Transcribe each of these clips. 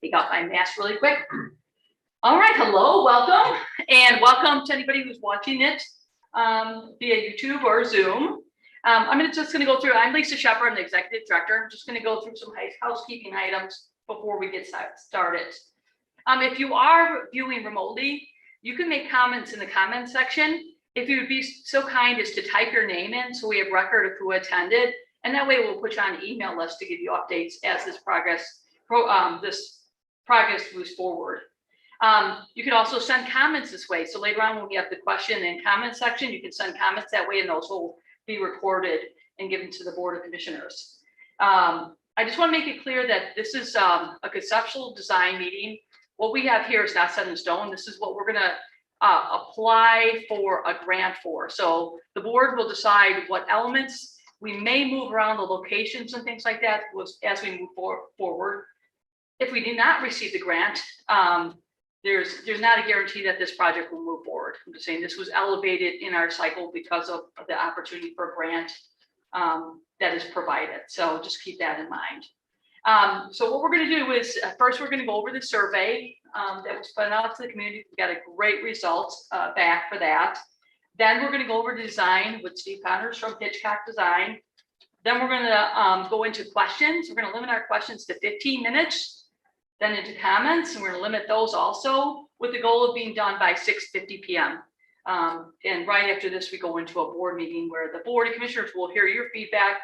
Take off my mask really quick. All right, hello, welcome, and welcome to anybody who's watching it via YouTube or Zoom. Just going to go through, I'm Lisa Shepard, I'm the Executive Director. I'm just going to go through some housekeeping items before we get started. If you are viewing remotely, you can make comments in the comment section. If you would be so kind as to type your name in so we have record of who attended, and that way we'll put you on an email list to give you updates as this progress moves forward. You can also send comments this way. So later on when we have the question and comment section, you can send comments that way and those will be recorded and given to the Board of Commissioners. I just want to make it clear that this is a conceptual design meeting. What we have here is not set in stone. This is what we're going to apply for a grant for. So the board will decide what elements we may move around, the locations and things like that as we move forward. If we do not receive the grant, there's not a guarantee that this project will move forward. I'm just saying this was elevated in our cycle because of the opportunity for a grant that is provided. So just keep that in mind. So what we're going to do is first we're going to go over the survey that was put out to the community. We got a great results back for that. Then we're going to go over design with Steve Connors from Hitchcock Design. Then we're going to go into questions. We're going to limit our questions to 15 minutes. Then into comments, and we're going to limit those also with the goal of being done by 6:50 p.m. And right after this, we go into a board meeting where the Board of Commissioners will hear your feedback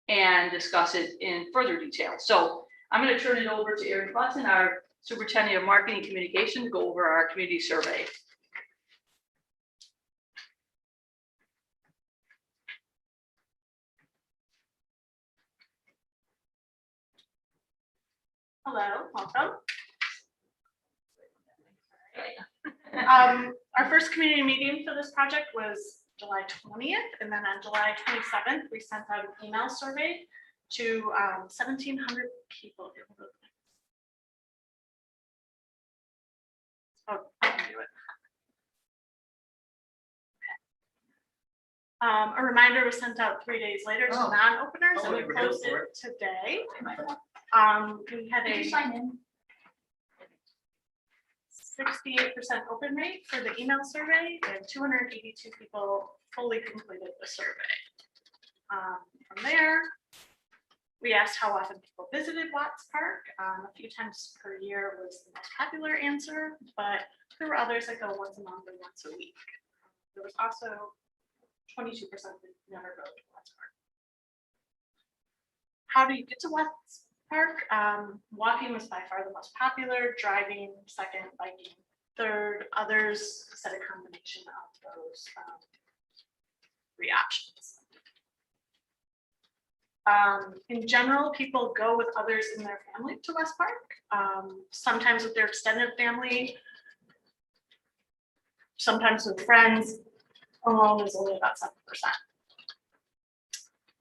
and discuss it in further detail. So I'm going to turn it over to Erin Button, our Superintendent of Marketing and Communication, to go over our community survey. Hello, welcome. Our first community meeting for this project was July 20th, and then on July 27th, we sent out an email survey to 1,700 people. Oh, I can do it. A reminder was sent out 3 days later to non-openers, and we closed it today. We had a 68% open rate for the email survey, and 282 people fully completed the survey. From there, we asked how often people visited Watts Park. A few times per year was the most popular answer, but there were others that go once a month or once a week. There was also 22% that never go to Watts Park. How do you get to Watts Park? Walking was by far the most popular, driving second, biking third. Others set a combination of those three options. In general, people go with others in their family to West Park, sometimes with their extended family, sometimes with friends. Alone is only about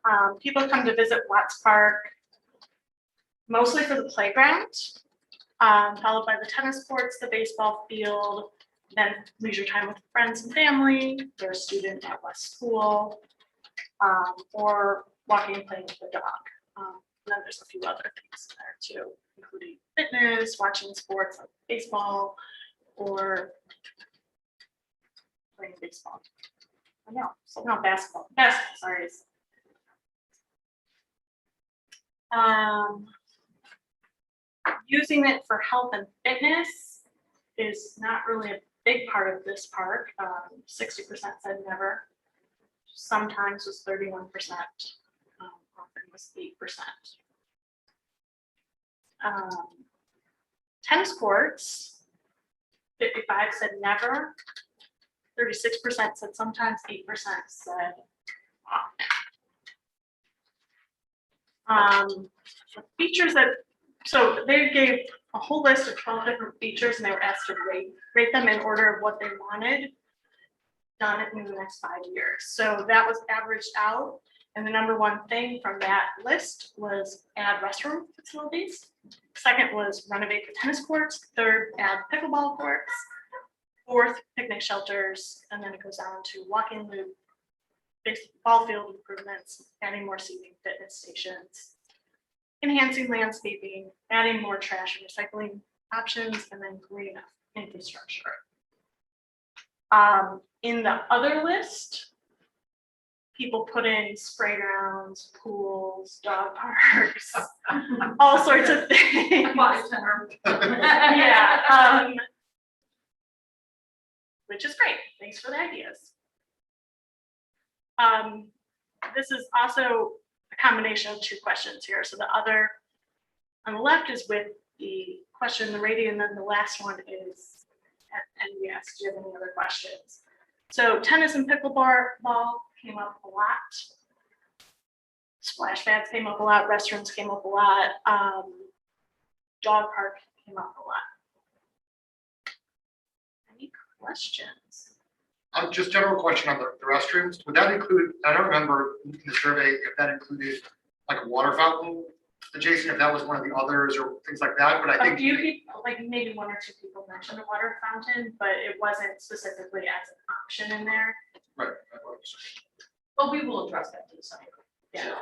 7%. People come to visit Watts Park mostly for the playground, followed by the tennis courts, the baseball field, then leisure time with friends and family, they're a student at West School, or walking and playing with the dog. And then there's a few other things there too, including fitness, watching sports like baseball, or playing baseball. I know, so not basketball. Basketball, sorry. Using it for health and fitness is not really a big part of this park. 60% said never. Sometimes was 31%. Often was 8%. Tennis courts, 55 said never. 36% said sometimes. 8% said often. Features that. So they gave a whole list of 12 different features, and they were asked to rate them in order of what they wanted done in the next 5 years. So that was averaged out, and the number one thing from that list was add restroom facilities. Second was renovate the tennis courts. Third, add pickleball courts. Fourth, picnic shelters, and then it goes on to walking loop, baseball field improvements, adding more seating, fitness stations. enhancing landscaping, adding more trash and recycling options, and then green infrastructure. In the other list, people put in spray grounds, pools, dog parks, all sorts of things. Yeah, which is great. Thanks for the ideas. This is also a combination of two questions here. So the other on the left is with the question in the radio, and then the last one is at NES. Do you have any other questions? So tennis and pickleball came up a lot. Splash pads came up a lot. Restrooms came up a lot. Dog park came up a lot. Any questions? Just general question on the restrooms. Would that include, I don't remember in the survey if that included like a water fountain adjacent, if that was one of the others or things like that, but I A think. few people, like maybe one or two people mentioned a water fountain, but it wasn't specifically as an option in there. Right. That works. But we will address that to the side. Yeah.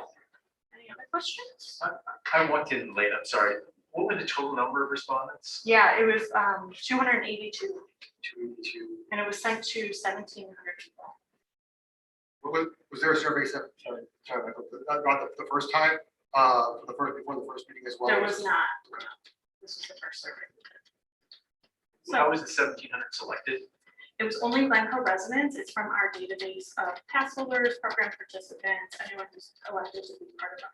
Any other questions? I walked in late, I'm sorry. What were the total number of respondents? Yeah, it was 282, 282. and it was sent to 1,700 people. Was there a survey set, sorry, about the first time, before the first meeting as well? There was not. This was the first survey. How was the 1,700 selected? It was only Glencoe residents. It's from our database of pass holders, program participants, anyone who's elected to be part of our.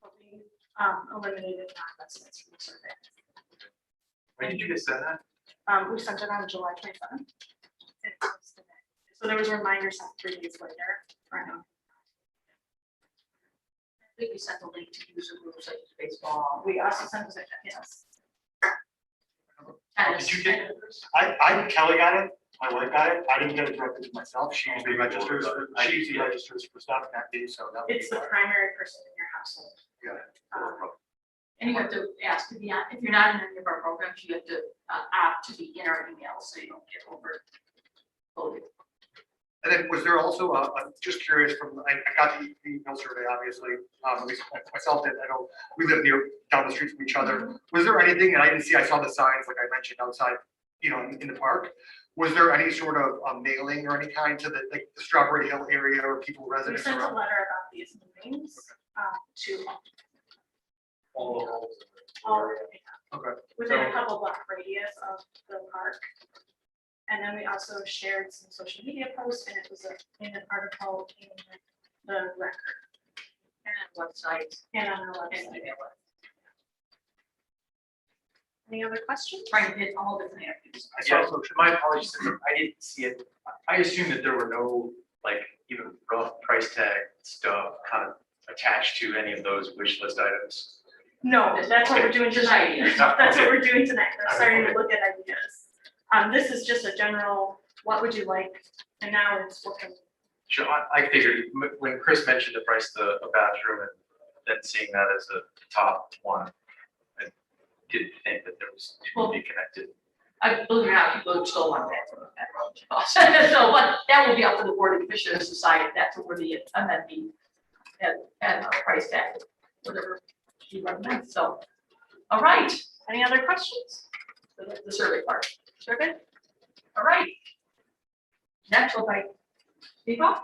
But we eliminated non-residents from the survey. When did you guys send that? We sent it on July 27th. So there was a reminder sent 3 days later. Right. I think we sent a link to user groups like baseball. We also sent it, yes. Did you get this? Kelly got it, my wife got it, I didn't get it directly to myself, she usually registers for stuff that day, so that. It's the primary person in your household. Yeah. And you have to ask to be on, if you're not in any of our programs, you have to opt to be in our emails so you don't get overloaded. And then was there also, I'm just curious I got the email survey, obviously, at least myself, and I know we live down the street from each other. Was there anything, and I didn't see, I saw the signs, like I mentioned, outside, in the park. Was there any sort of mailing or any kind to the Strawberry Hill area or people We residents sent a around? letter about these meetings to All all, Okay. within a couple block radius of the park. And then we also shared some social media posts, and it was in an article in the record And website. and on our And website. email. Any other questions? Trying to hit all different areas. I saw, my apologies, I didn't see it. I assumed that there were no, even rough price tag stuff kind of attached to any of those wish list items. No, that's what we're doing tonight. Okay. That's what we're doing tonight. We're starting to Okay. look at ideas. This is just a general, what would you like? And now it's what can, Sure, I figured when Chris mentioned the price of a bathroom and then seeing that as a top one, I didn't think that there was to be connected. I believe it or not, people still want that from that road. So, but that will be up to the board of commissioners to decide if that's a worthy amendment and a price tag, whatever you recommend. So, all right, any other questions? the survey part. Survey? All right. Next, we'll by people.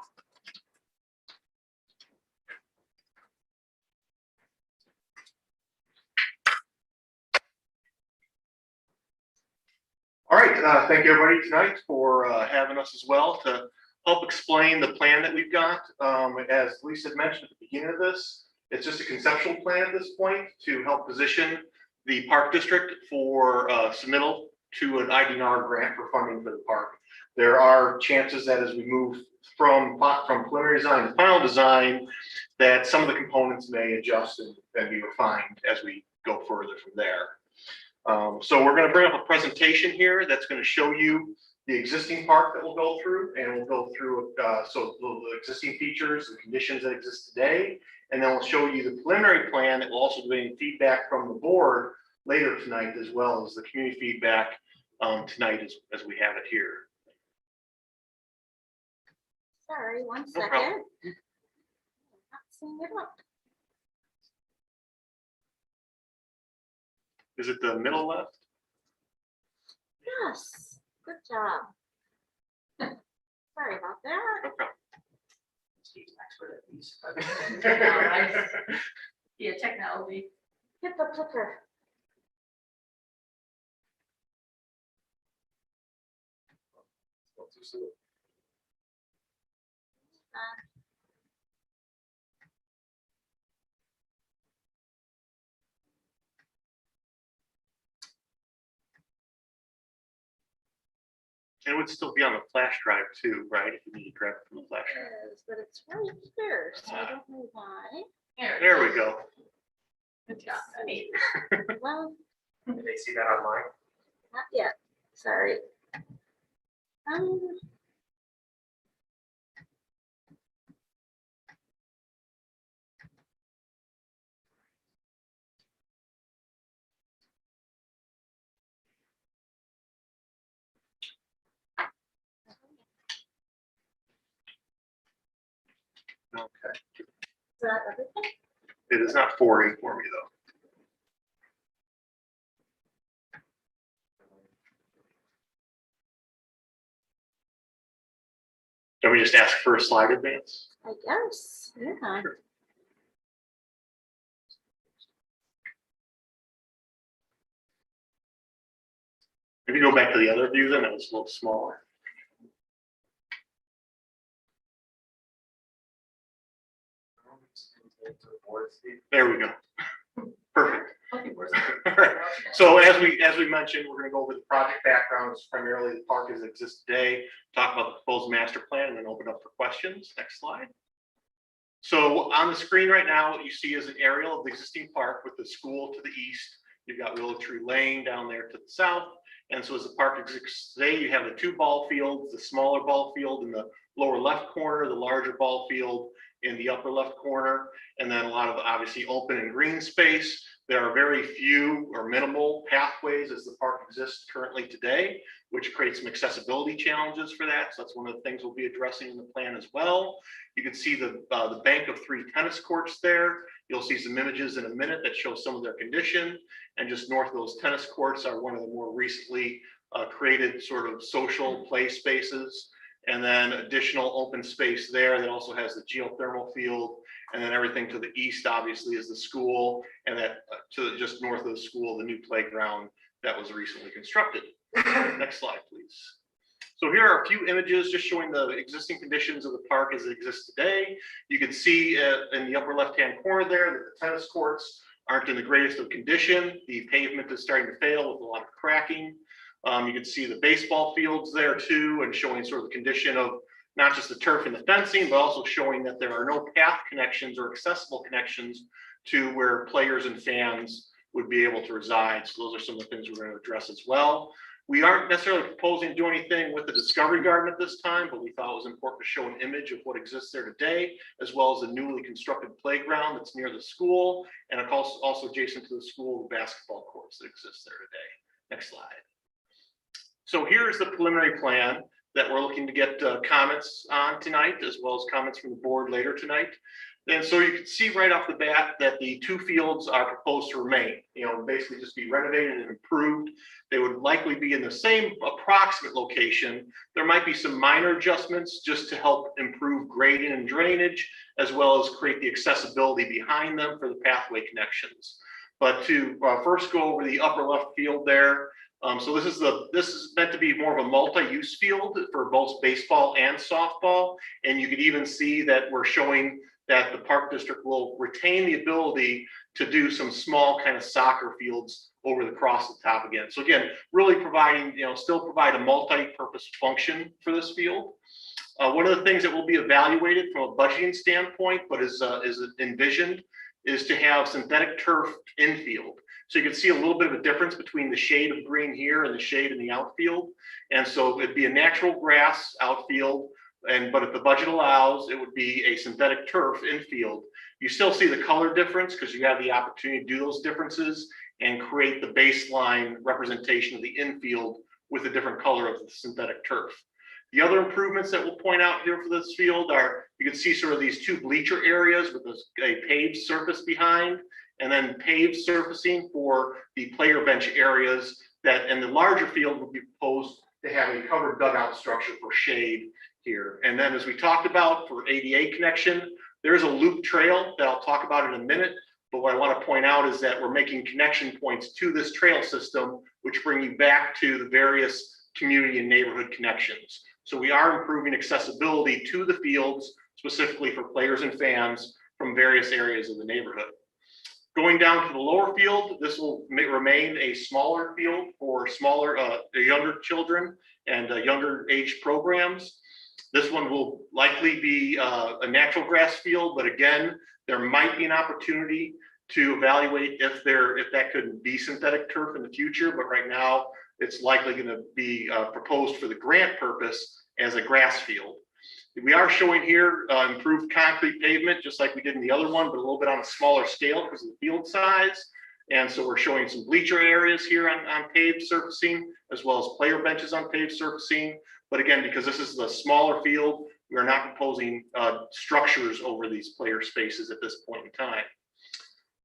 All right, thank you everybody tonight for having us as well to help explain the plan that we've got. As Lisa had mentioned at the beginning of this, it's just a conceptual plan at this point to help position the park district for submittal to an IDNR grant for funding for the park. There are chances that as we move from preliminary design to final design, that some of the components may adjust and be refined as we go further from there. So we're going to bring up a presentation here that's going to show you the existing park that we'll go through, and we'll go through so the existing features, the conditions that exist today, and then we'll show you the preliminary plan that will also be feedback from the board later tonight, as well as the community feedback tonight as we have it here. Sorry, one No second. problem. Not Mixing it up. Is it the middle left? Yes, good job. Sorry about that. No problem. Steve's an expert at these. Yeah, technology. Hit the clicker. And it would still be on the flash drive too, right? If you need to grab it from the flash drive. It is, but it's right here, so I don't know why. There we go. Good job. Penny. Well, Did they see that online? not yet, sorry. Okay. Is that everything? It is not forwarding for me though. Can we just ask for a slide advance? I guess, yeah. Sure. If you go back to the other view, then it was a little smaller. There we go. Perfect. Okay, where's All right. So as we mentioned, we're going to go over the project backgrounds, primarily the park as it exists today, talk about the proposed master plan, and then open up for questions. Next slide. So on the screen right now, what you see is an aerial of the existing park with the school to the east. You've got Willow Tree Lane down there to the south. And so as the park exists today, you have the two ball fields, the smaller ball field in the lower left corner, the larger ball field in the upper left corner, and then a lot of obviously open and green space. There are very few or minimal pathways as the park exists currently today, which creates some accessibility challenges for that. So that's one of the things we'll be addressing in the plan as well. You can see the bank of 3 tennis courts there. You'll see some images in a minute that show some of their condition. And just north of those tennis courts are one of the more recently created sort of social play spaces. And then additional open space there that also has the geothermal field. And then everything to the east, obviously, is the school. And that to just north of the school, the new playground that was recently constructed. Next slide, please. So here are a few images just showing the existing conditions of the park as it exists today. You can see in the upper left-hand corner there that the tennis courts aren't in the greatest of condition. The pavement is starting to fail with a lot of cracking. You can see the baseball fields there too, and showing sort of the condition of not just the turf and the fencing, but also showing that there are no path connections or accessible connections to where players and fans would be able to reside. So those are some of the things we're going to address as well. We aren't necessarily proposing to do anything with the Discovery Garden at this time, but we thought it was important to show an image of what exists there today, as well as the newly constructed playground that's near the school, and also adjacent to the school, the basketball courts that exist there today. Next slide. So here's the preliminary plan that we're looking to get comments on tonight, as well as comments from the board later tonight. And so you can see right off the bat that the 2 fields are proposed to remain, basically just be renovated and improved. They would likely be in the same approximate location. There might be some minor adjustments just to help improve grading and drainage, as well as create the accessibility behind them for the pathway connections. But to first go over the upper left field there. So this is meant to be more of a multi-use field for both baseball and softball. And you could even see that we're showing that the park district will retain the ability to do some small kind of soccer fields over the cross the top again. So again, really providing, still provide a multi-purpose function for this field. One of the things that will be evaluated from a budgeting standpoint, but is envisioned, is to have synthetic turf infield. So you can see a little bit of a difference between the shade of green here and the shade in the outfield. And so it'd be a natural grass outfield, but if the budget allows, it would be a synthetic turf infield. You still see the color difference because you have the opportunity to do those differences and create the baseline representation of the infield with a different color of the synthetic turf. The other improvements that we'll point out here for this field are you can see sort of these two bleacher areas with a paved surface behind, and then paved surfacing for the player bench areas that, in the larger field, would be proposed to have a covered dugout structure for shade here. And then, as we talked about for ADA connection, there's a loop trail that I'll talk about in a minute. But what I want to point out is that we're making connection points to this trail system, which bring you back to the various community and neighborhood connections. So we are improving accessibility to the fields, specifically for players and fans from various areas of the neighborhood. Going down to the lower field, this will remain a smaller field for younger children and younger age programs. This one will likely be a natural grass field, but again, there might be an opportunity to evaluate if that could be synthetic turf in the future, but right now it's likely going to be proposed for the grant purpose as a grass field. We are showing here improved concrete pavement, just like we did in the other one, but a little bit on a smaller scale because of the field size. And so we're showing some bleacher areas here on paved surfacing, as well as player benches on paved surfacing. But again, because this is the smaller field, we are not proposing structures over these player spaces at this point in time.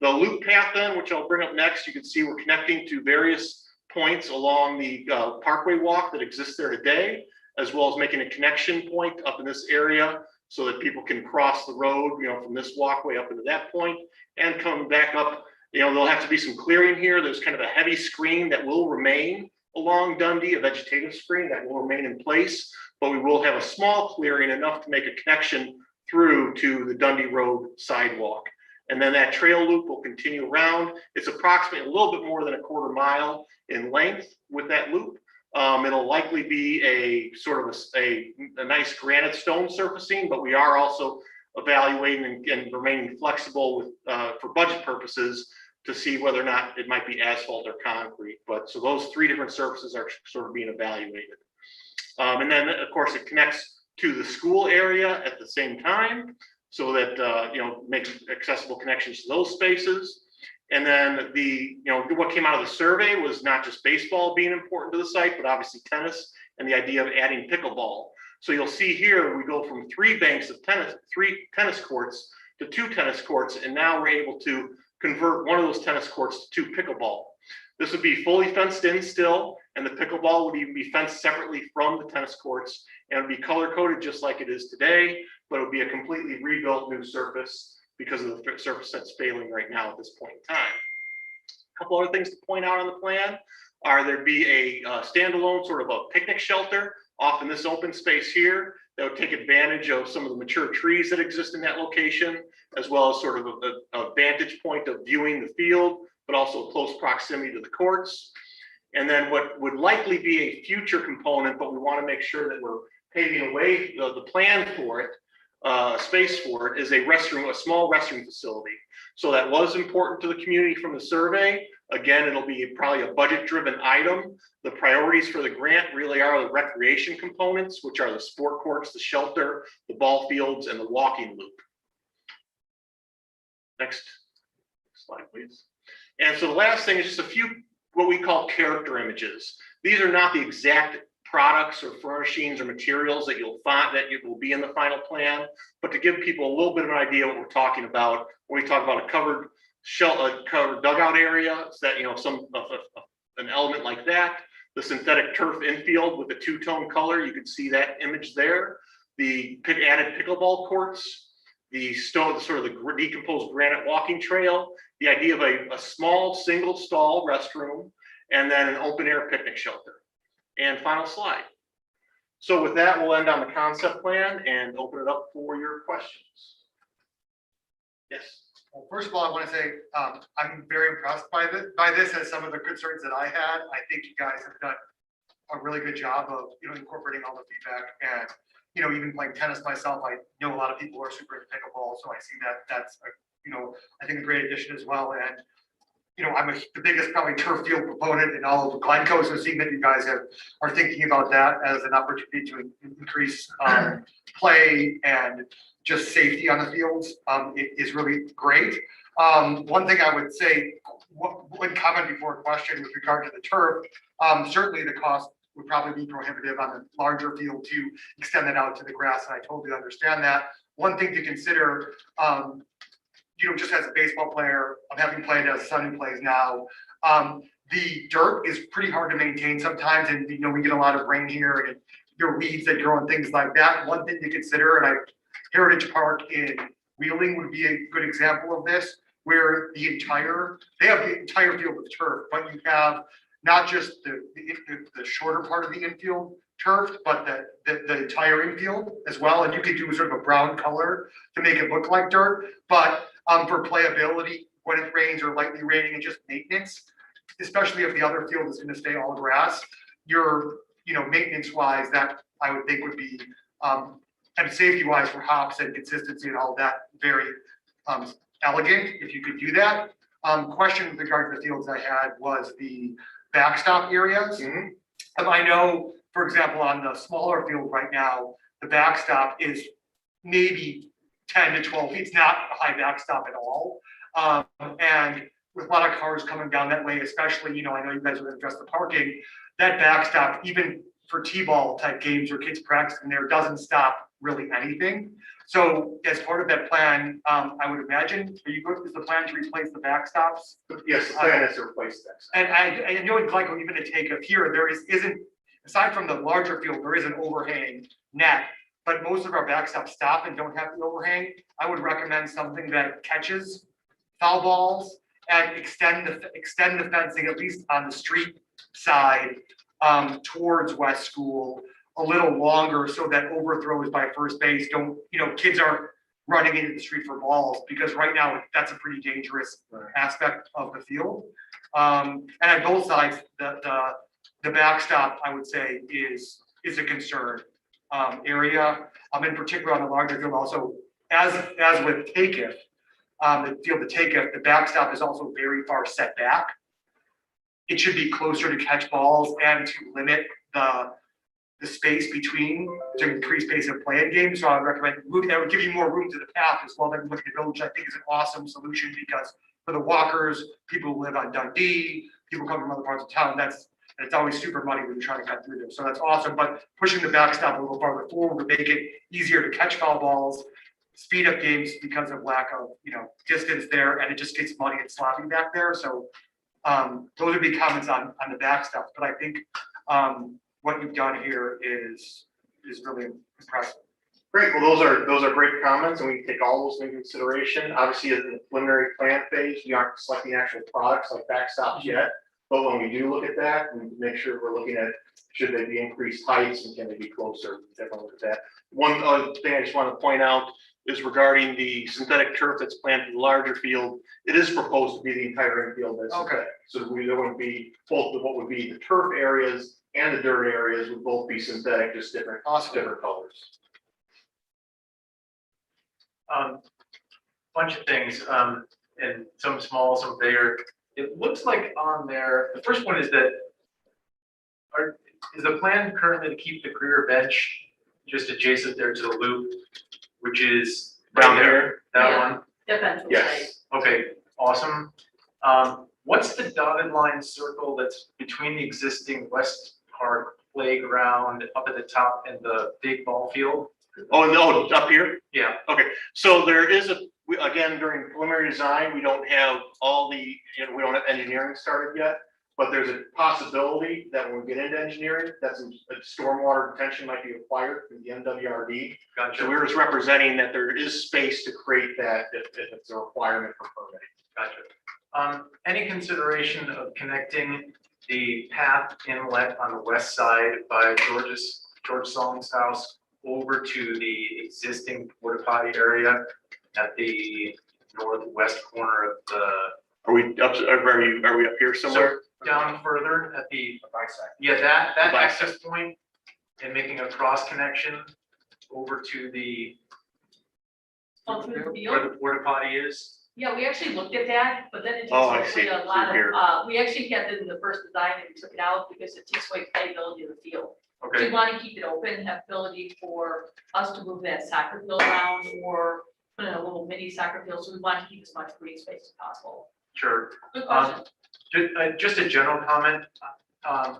The loop path then, which I'll bring up next, you can see we're connecting to various points along the parkway walk that exists there today, as well as making a connection point up in this area so that people can cross the road, from this walkway up into that point and come back up. There'll have to be some clearing here. There's kind of a heavy screen that will remain along Dundee, a vegetative screen that will remain in place, but we will have a small clearing enough to make a connection through to the Dundee Road sidewalk. And then that trail loop will continue around. It's approximately a little bit more than a quarter mile in length with that loop. It'll likely be a sort of a nice granite stone surfacing, but we are also evaluating and remaining flexible with for budget purposes to see whether or not it might be asphalt or concrete. But so those three different surfaces are sort of being evaluated. And then of course it connects to the school area at the same time, so that makes accessible connections to those spaces. And then what came out of the survey was not just baseball being important to the site, but obviously tennis and the idea of adding pickleball. So you'll see here, we go from three tennis courts to 2 tennis courts, and now we're able to convert one of those tennis courts to pickleball. This would be fully fenced in still, and the pickleball would even be fenced separately from the tennis courts, and it would be color coded just like it is today, but it would be a completely rebuilt new surface because of the surface that's failing right now at this point in time. A couple other things to point out on the plan are there'd be a standalone sort of a picnic shelter off in this open space here that would take advantage of some of the mature trees that exist in that location, as well as sort of a vantage point of viewing the field, but also close proximity to the courts. And then what would likely be a future component, but we want to make sure that we're paving away the plan for it, space for it, is a small restroom facility. So that was important to the community from the survey. Again, it'll be probably a budget-driven item. The priorities for the grant really are the recreation components, which are the sport courts, the shelter, the ball fields, and the walking loop. Next slide, please. And so the last thing is just a few what we call character images. These are not the exact products or furnishings or materials that you'll find that it will be in the final plan, but to give people a little bit of an idea what we're talking about when we talk about a covered dugout area, so that an element like that, the synthetic turf infield with the two-tone color, you can see that image there, the added pickleball courts, the decomposed granite walking trail, the idea of a small single stall restroom, and then an open air picnic shelter. And final slide. So with that, we'll end on the concept plan and open it up for your questions. Yes. Well, first of all, I want to say I'm very impressed by this as some of the concerns that I had. I think you guys have done a really good job of incorporating all the feedback, and even playing tennis myself, I know a lot of people who are super into pickleball, so I see that's I think a great addition as well. And I'm the biggest probably turf field proponent in all of Glencoe, so seeing that you guys are thinking about that as an opportunity to increase play and just safety on the fields is really great. One thing I would say, one comment before a question with regard to the turf, certainly the cost would probably be prohibitive on the larger field to extend that out to the grass, and I totally understand that. one thing to consider, just as a baseball player, I'm having played as a son who plays now, the dirt is pretty hard to maintain sometimes, and we get a lot of rain here, and your weeds that grow and things like that. One thing to consider, and Heritage Park in Wheeling would be a good example of this, where they have the entire field of turf, but you have not just the shorter part of the infield turf, but the entire infield as well. And you could do sort of a brown color to make it look like dirt. But for playability, when it rains or lightly raining, and just maintenance, especially if the other field is going to stay all grass, your maintenance wise, that I would think would be and safety wise for hops and consistency and all that, very elegant if you could do that. Question with regard to the fields I had was the backstop areas. I know, for example, on the smaller field right now, the backstop is maybe 10 to 12 feet. It's not a high backstop at all. And with a lot of cars coming down that way, especially, I know you guys are going to address the parking, that backstop, even for T-ball type games or kids practicing there, doesn't stop really anything. So as part of that plan, I would imagine, is the plan to replace the backstops? Yes, the plan is to replace that. And I know in Glencoe, even to take up here, there isn't, aside from the larger field, there is an overhang net, but most of our backstops stop and don't have the overhang. I would recommend something that catches foul balls and extend the fencing, at least on the street side, towards West School a little longer, so that overthrows by first base kids aren't running into the street for balls, because right now that's a pretty dangerous aspect of the field. And at both sides, the backstop, I would say, is a concern area. In particular on the larger field, also as with Takeif, the field of Takeif, the backstop is also very far set back. It should be closer to catch balls and to limit the space between, to increase pace of play in games. So I would recommend that would give you more room to the path as well. Then look at the village, I think is an awesome solution, because for the walkers, people who live on Dundee, people come from other parts of town, it's always super muddy when you're trying to cut through there. So that's awesome. But pushing the backstop a little farther forward would make it easier to catch foul balls, speed up games because of lack of distance there, and it just gets muddy and sloppy back there. So those would be comments on the backstop. But I think what you've done here is really impressive. Great, well, those are great comments, and we can take all those into consideration. Obviously, in the preliminary plan phase, we aren't selecting actual products like backstops yet, but when we do look at that, we make sure we're looking at, should they be increased heights and can they be closer, definitely look at that. One other thing I just want to point out is regarding the synthetic turf that's planned for the larger field. It is proposed to be the entire infield that's synthetic. So there would be both of what would be the turf areas and the dirt areas would both be synthetic, just different colors. Bunch of things, and some small, some bigger. It looks like on there, the first one is that, is the plan currently to keep the career bench just adjacent there to the loop, which is Down right here? That Yeah. one? Defensive side. Yes. Okay, awesome. What's the dotted line circle that's between the existing West Park playground up at the top and the big ball field? Oh, no, up here? Yeah. Okay, so there is again, during preliminary design, we don't have we don't have engineering started yet, but there's a possibility that when we get into engineering, that some stormwater detention might be required from the NWRD. Gotcha. So we're just representing that there is space to create that if it's a requirement for permitting. Gotcha. Any consideration of connecting the path inlet on the west side by George Solom's house over to the existing porta potty area at the northwest corner of the? Are we up here somewhere? So down further at the bisect. Yeah, that access point, and making a cross connection over to the Oh, through the where field? the porta potty is. Yeah, we actually looked at that, but then it takes Oh, I away see. a lot Through here. of, we actually kept it in the first design and we took it out because it takes away playability of the field. So Okay, we want to keep it open, have ability for us to move that soccer field around or put in a little mini soccer field. So we want to keep as much green space as possible. sure. Good question. Just a general comment.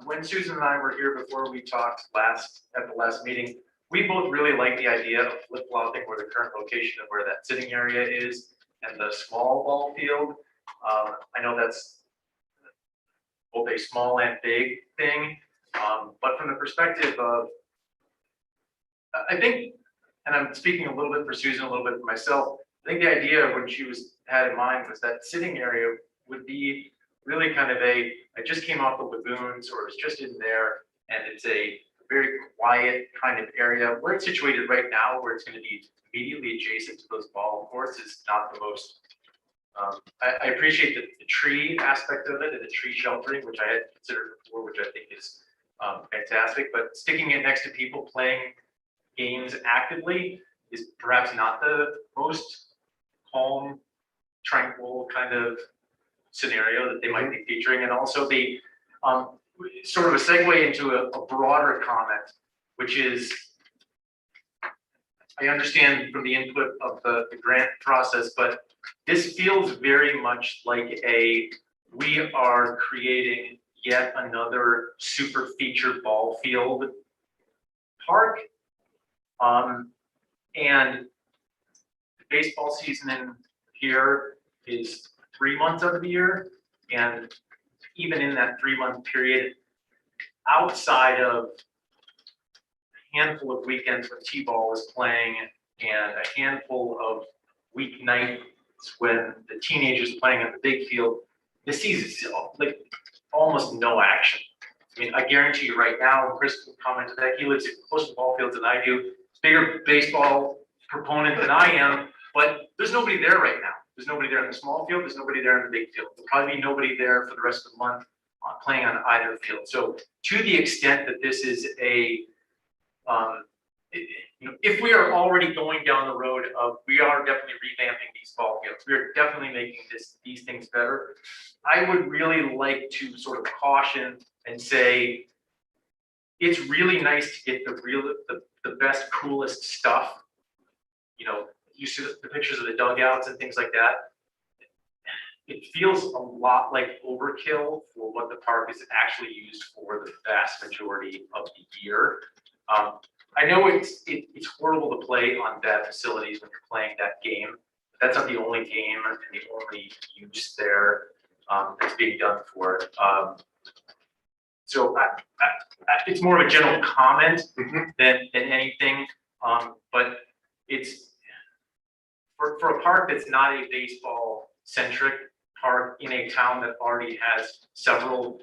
When Susan and I were here before, we talked at the last meeting, we both really like the idea of flip-flopping where the current location of where that sitting area is and the small ball field. I know that's both a small and big thing, but from the perspective of, I think, and I'm speaking a little bit for Susan, a little bit for myself, I think the idea when she had in mind was that sitting area would be really kind of I just came off the lagoons or was just in there, and it's a very quiet kind of area. Where it's situated right now, where it's going to be immediately adjacent to those ball courts, is not the most. I appreciate the tree aspect of it and the tree sheltering, which I had considered before, which I think is fantastic. But sticking it next to people playing games actively is perhaps not the most calm, tranquil kind of scenario that they might be featuring. And also the sort of a segue into a broader comment, which is, I understand from the input of the grant process, but this feels very much like we are creating yet another super featured ball field park. And the baseball season in here is 3 months out of the year. And even in that 3-month period, outside of a handful of weekends when T-ball is playing and a handful of weeknights when the teenagers are playing at the big field, the season is like almost no action. I mean, I guarantee you right now, Chris commented that he lives closer to ball fields than I do, bigger baseball proponent than I am, but there's nobody there right now. There's nobody there in the small field. There's nobody there in the big field. There'll probably be nobody there for the rest of the month playing on either field. So to the extent that this is if we are already going down the road of, we are definitely revamping these ball fields, we are definitely making these things better. I would really like to sort of caution and say, it's really nice to get the best, coolest stuff. You see the pictures of the dugouts and things like that. It feels a lot like overkill for what the park is actually used for the vast majority of the year. I know it's horrible to play on bad facilities when you're playing that game. But that's not the only game and the only use there that's being done for it. So it's more of a general comment than anything. But it's for a park that's not a baseball centric park in a town that already has several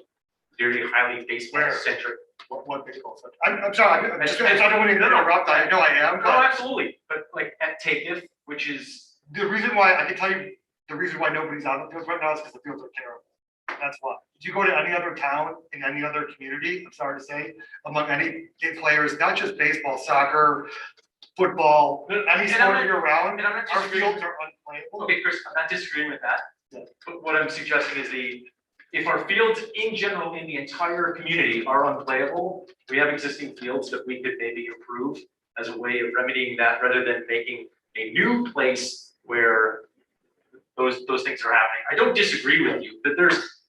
very highly baseball centric. What baseball? I'm sorry. I don't want to interrupt. I know I am. No, absolutely. But like at Takeif, which is The reason why I can tell you the reason why nobody's on the fields right now is because the fields are terrible. That's why. If you go to any other town in any other community, I'm sorry to say, among any players, not just baseball, soccer, football, any sport year round, and I'm not our disagreeing. fields are unplayable. Okay, Chris, I'm not disagreeing with that. Yeah. But what I'm suggesting is if our fields in general in the entire community are unplayable, we have existing fields that we could maybe improve as a way of remedying that rather than making a new place where those things are happening. I don't disagree with you that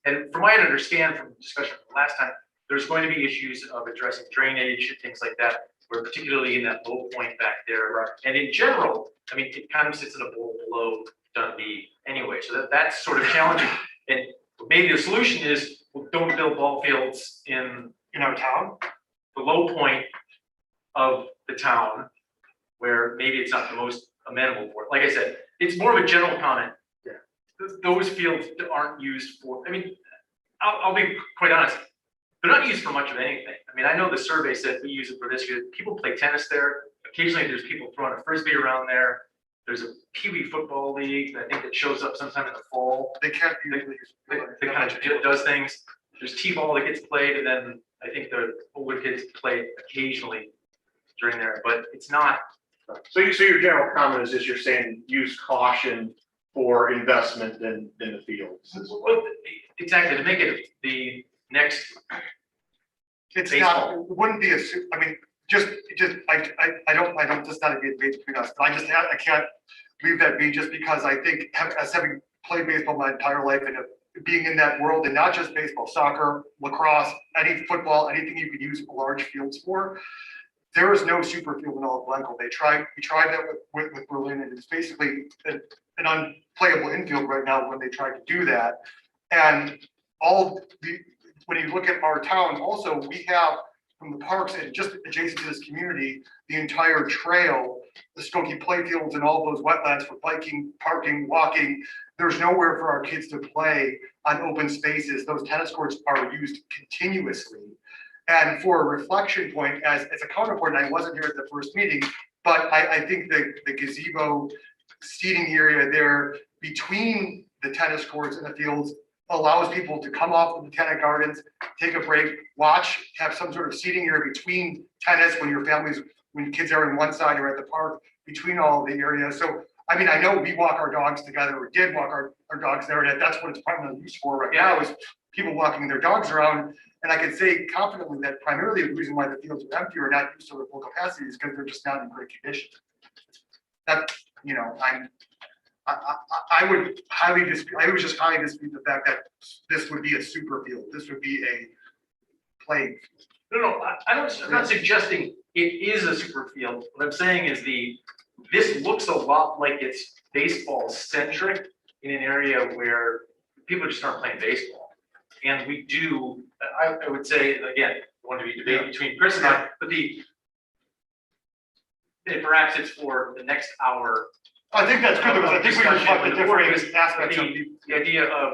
and from what I understand from the discussion from last time, there's going to be issues of addressing drainage and things like that, where particularly in that low point back there. Right. And in general, I mean, it kind of sits in a bowl below Dundee anyway, so that's sort of challenging. And maybe the solution is, well, don't build ball fields in our town. the low point of the town, where maybe it's not the most amenable for it. Like I said, it's more of a general comment. Yeah. Those fields that aren't used for, I mean, I'll be quite honest, they're not used for much of anything. I mean, I know the survey said we use it for this year. People play tennis there. Occasionally there's people throwing a frisbee around there. There's a Pee-wee football league, I think, that shows up sometime in the fall. They can't be. They kind of does things. There's T-ball that gets played, and then I think the older kids play occasionally during there, but it's not. So your general comment is just you're saying use caution for investment in the fields. Well, exactly, to make it the next. It's baseball. not, it wouldn't be I mean, I don't, just not a good debate between us, but I can't leave that be just because I think as having played baseball my entire life and being in that world, and not just baseball, soccer, lacrosse, any football, anything you could use large fields for, there is no super field in all of Glencoe. We tried that with Berlin, and it's basically an unplayable infield right now when they tried to do that. And when you look at our towns, also, we have from the parks and just adjacent to this community, the entire trail, the Skokie playfields and all those wetlands for biking, parking, walking. There's nowhere for our kids to play on open spaces. Those tennis courts are used continuously. And for a reflection point, as a counterpoint, I wasn't here at the first meeting, but I think the gazebo seating area there between the tennis courts and the fields allows people to come off the Botanic Gardens, take a break, watch, have some sort of seating area between tennis when kids are on one side or at the park, between all the areas. So, I mean, I know we walk our dogs together, or did walk our dogs there, and that's what it's primarily used for right now, is people walking their dogs around. And I can say confidently that primarily the reason why the fields are empty or not used to their full capacity is because they're just not in great condition. That, you know, I would just highly dispute the fact that this would be a super field. This would be a playing field. No, I'm not suggesting it is a super field. What I'm saying is this looks a lot like it's baseball centric in an area where people just aren't playing baseball. And we do, I would say, again, want to be debating between Chris and I, but perhaps it's for the next hour. I think that's good, because I think we reflect the different aspects of the idea of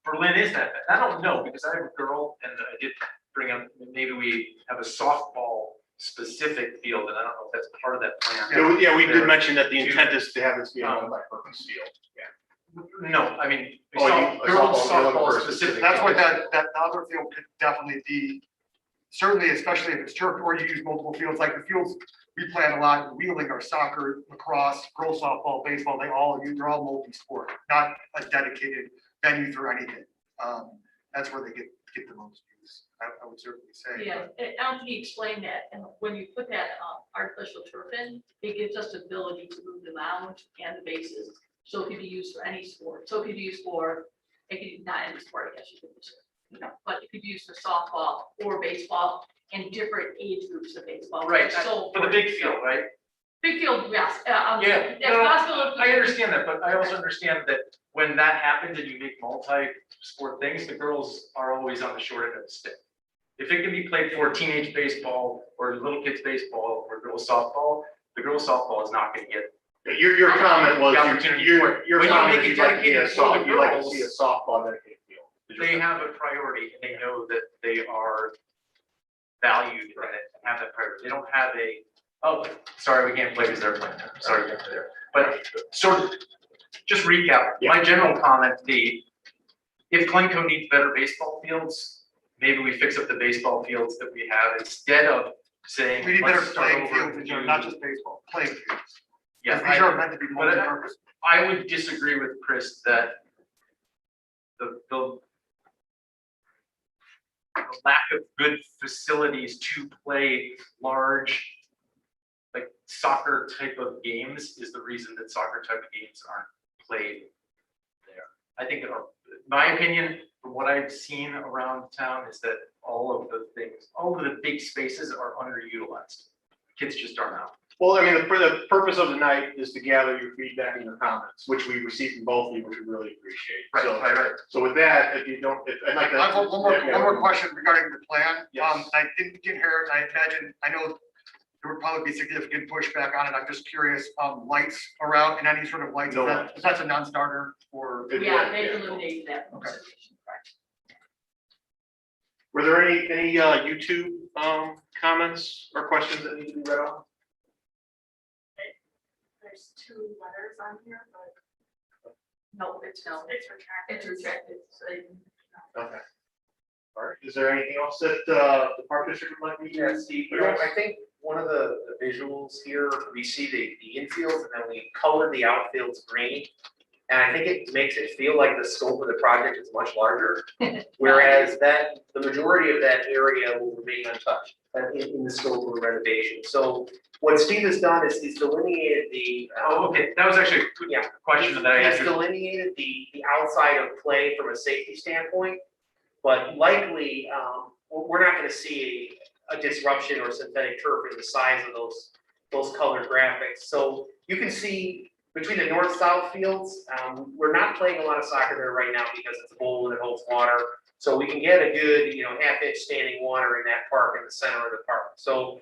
Berlin is that. I don't know, because I have a girl, and I did bring up, maybe we have a softball specific field, and I don't know if that's part of that plan. Yeah, we did mention that the intent is to have this be a multi-purpose field. No, I mean, girls softball specific. That's what that other field could definitely be, certainly, especially if it's turf, or you use multiple fields, like the fields we plan a lot in Wheeling are soccer, lacrosse, girls softball, baseball, they're all multi-sport, not a dedicated venue for anything. That's where they get the most use, I would certainly say. Yeah, and Anthony explained that, and when you put that artificial turf in, it gives us the ability to move the mound and the bases. So it can be used for any sport. So it could be used for, not any sport, I guess you could use it, you know, but it could be used for softball or baseball and different age groups of baseball. Right, So for the big field, right? big field, yes. Yeah, It's no, possible. I understand that, but I also understand that when that happens and you make multi-sport things, the girls are always on the short end of the stick. If it can be played for teenage baseball or little kids baseball or girls softball, the girls softball is not gonna get. Your comment was, The opportunity for it. your When you comment make is it you'd like to see a dedicated for the you'd like to girls, see a softball dedicated field. They have a priority and they know that they are valued in it and have that priority. They don't have sorry, we can't play because they're playing. Sorry, we can't play there. But sort of, just recap, my general comment, if Glencoe needs better baseball fields, maybe we fix up the baseball fields that we have instead of saying. We need better let's start playing over fields, and not do- just baseball, playing fields. Yeah, These are meant to be multi-purpose. I would disagree with Chris that the lack of good facilities to play large, like soccer type of games is the reason that soccer type of games aren't played there. I think that my opinion, from what I've seen around town, is that all of the big spaces are underutilized. Kids just aren't out. Well, I mean, the purpose of the night is to gather your feedback and your comments, which we received from both of you, which we really appreciate. Right. So with that, if you don't, I'd like I have to. one more question regarding the plan. Yes. I didn't get here, and I know there would probably be significant pushback on it. I'm just curious, lights around and any sort of lights, No if that's a non-starter or. Yeah, they eliminated that. Okay. Were there any YouTube comments or questions that need to be read off? There's 2 letters on here, but No, it's it's retracted. rejected. So Okay. All right, is there anything else that the park district would like me Yeah, to Steve, address? I think one of the visuals here, we see the infields and then we color the outfields green. And I think it makes it feel like the scope of the project is much larger. Whereas the majority of that area will remain untouched in the scope of the renovation. So what Steve has done is he's delineated the. Okay, that was actually a good question that I He's had. delineated the outside of play from a safety standpoint, but likely, we're not gonna see a disruption or synthetic turf in the size of those colored graphics. So you can see between the north-south fields, we're not playing a lot of soccer there right now because it's a bowl and it holds water. So we can get a good, half-inch standing water in that park in the center of the park. So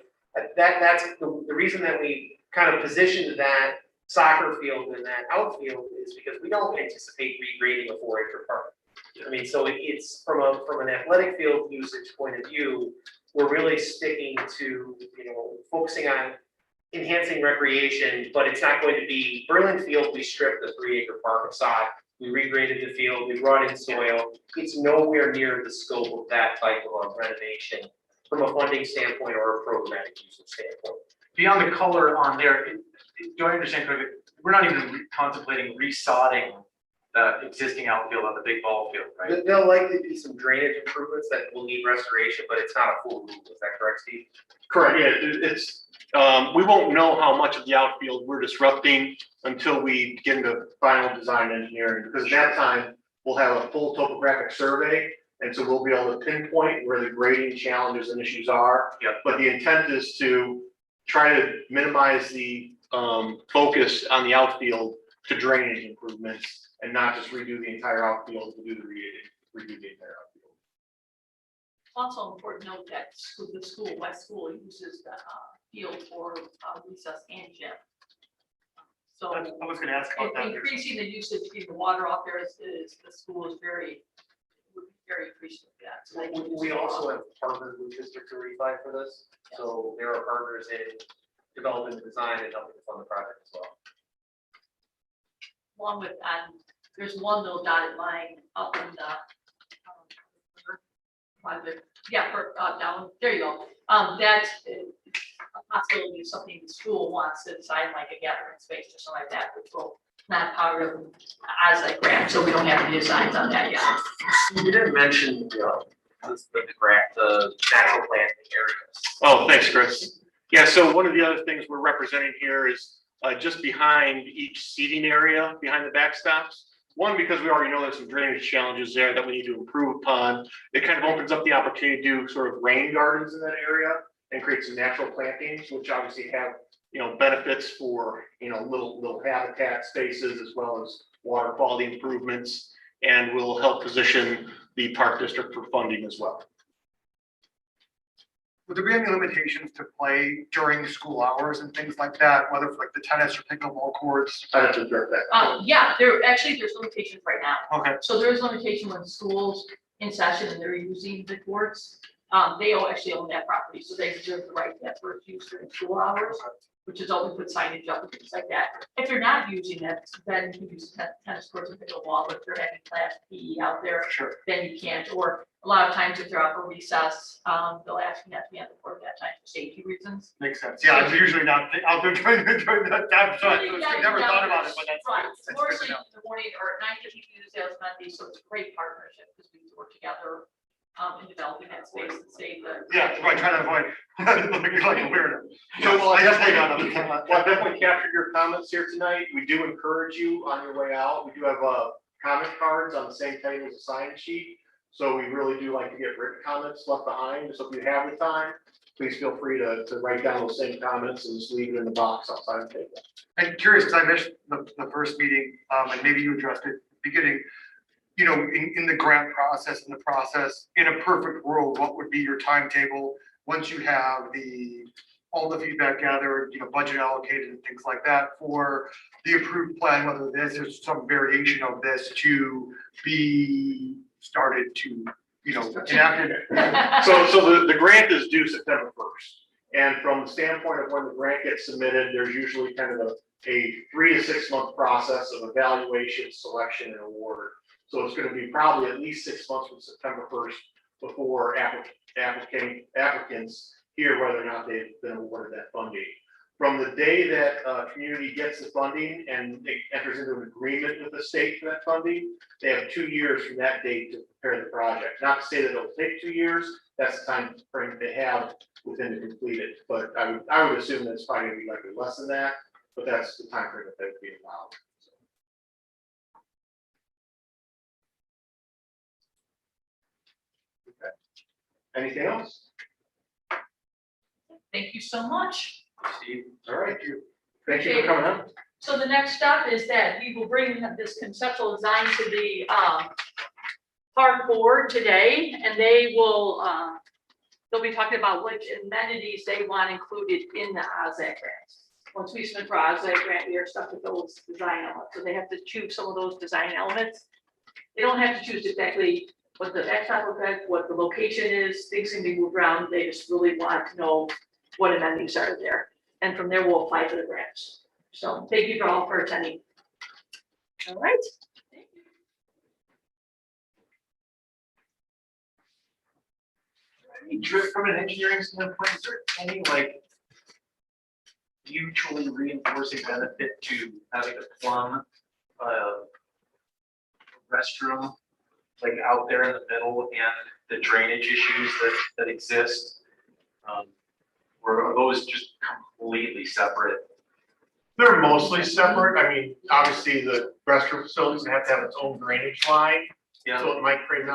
that's the reason that we kind of positioned that soccer field and that outfield is because we don't anticipate regrading a 4-acre park. I mean, so it's from an athletic field usage point of view, we're really sticking to, focusing on enhancing recreation, but it's not going to be Berlin Field. We stripped the 3-acre park of sod. We regraded the field. We brought in soil. It's nowhere near the scope of that type of renovation from a funding standpoint or a programmatic usage standpoint. Beyond the color on there, do I understand correctly? We're not even contemplating resodding the existing outfield on the big ball field, right? There'll likely be some drainage improvements that will need restoration, but it's not a full roof. Is that correct, Steve? Correct, yeah, it's, we won't know how much of the outfield we're disrupting until we get into final design engineering, because at that time, we'll have a full topographic survey, and so we'll be able to pinpoint where the grading challenges and issues are. Yep. But the intent is to try to minimize the focus on the outfield to drainage improvements and not just redo the entire outfield to do redo the entire outfield. Also important to note that the school, West School, uses the field for recess and gym. So I was gonna ask about that. increasing the usage, keeping the water off there is the school is very appreciative of that. So they can use We it a lot. also have partnered with District 35 for this, so there are partners in developing the design and helping to fund the project as well. Along with, there's one little dotted line up in the project, down, there you go. That's a possibility of something the school wants to design, like a gathering space or something like that, which will not part of as a grant, so we don't have any designs on that yet. You didn't mention the grant, the natural planting areas. Oh, thanks, Chris. Yeah, so one of the other things we're representing here is just behind each seating area, behind the backstops. One, because we already know there's some drainage challenges there that we need to improve upon. It kind of opens up the opportunity to do sort of rain gardens in that area and create some natural plantings, which obviously have, benefits for, little habitat spaces as well as water quality improvements, and will help position the park district for funding as well. Would there be any limitations to play during school hours and things like that, whether for like the tennis or pickleball courts? I'd have to address that. Yeah, there's limitations right now. Okay, So there's limitation when schools in session and they're using the courts. They actually own that property, so they reserve the right to that first use during school hours, which is always put signage up and things like that. If they're not using it, then you can use tennis courts and pickleball, but if they're having class PE out there, sure. then you can't. Or a lot of times if they're out for recess, they'll ask you not to be on the court at that time for safety reasons. Makes sense. Yeah, I'm usually not out there during that time, so I never thought about it, but Right, that's it's more good to in know. the morning or at 9:50 Tuesday, Monday, so it's a great partnership because we work together in developing that space and save the. Yeah, so I try to avoid looking like a weirdo. So, well, I just hang on. Well, I definitely captured your comments here tonight. We do encourage you on your way out. We do have comment cards on the same table as a sign sheet. So we really do like to get written comments left behind. So if you have the time, please feel free to write down those same comments and just leave it in the box outside the table. I'm curious, because I missed the first meeting, and maybe you addressed it at the beginning. In the grant process, in a perfect world, what would be your timetable once you have all the feedback gathered, budget allocated and things like that for the approved plan, whether there's some variation of this to be started to, enacted? So the grant is due September 1st. And from the standpoint of when the grant gets submitted, there's usually kind of a 3 to 6 month process of evaluation, selection, and award. So it's going to be probably at least 6 months from September 1st before applicants hear whether or not they've been awarded that funding. From the day that community gets the funding and it enters into an agreement with the state for that funding, they have 2 years from that date to prepare the project. Not to say that it'll take 2 years, that's the time frame they have within to complete it. But I would assume that it's probably going to be likely less than that, but that's the time frame that they would be allowed. Anything else? Thank you so much. Steve? All right, thank you for coming out. So the next step is that we will bring this conceptual design to the park board today, and they will, they'll be talking about which amenities they want included in the OZAC grant. Once we submit for OZAC grant, we are stuck with those design elements, so they have to choose some of those design elements. They don't have to choose exactly what the backstop looks like, what the location is, things can be moved around, they just really want to know what amenities are there. And from there, we'll apply for the grants. So thank you all for attending. All right. From an engineering standpoint, is there any like mutually reinforcing benefit to having a plumb restroom like out there in the middle and the drainage issues that exist? Or are those just completely separate? They're mostly separate. I mean, obviously the restroom facilities have to have its own drainage line. Yeah. So it might create an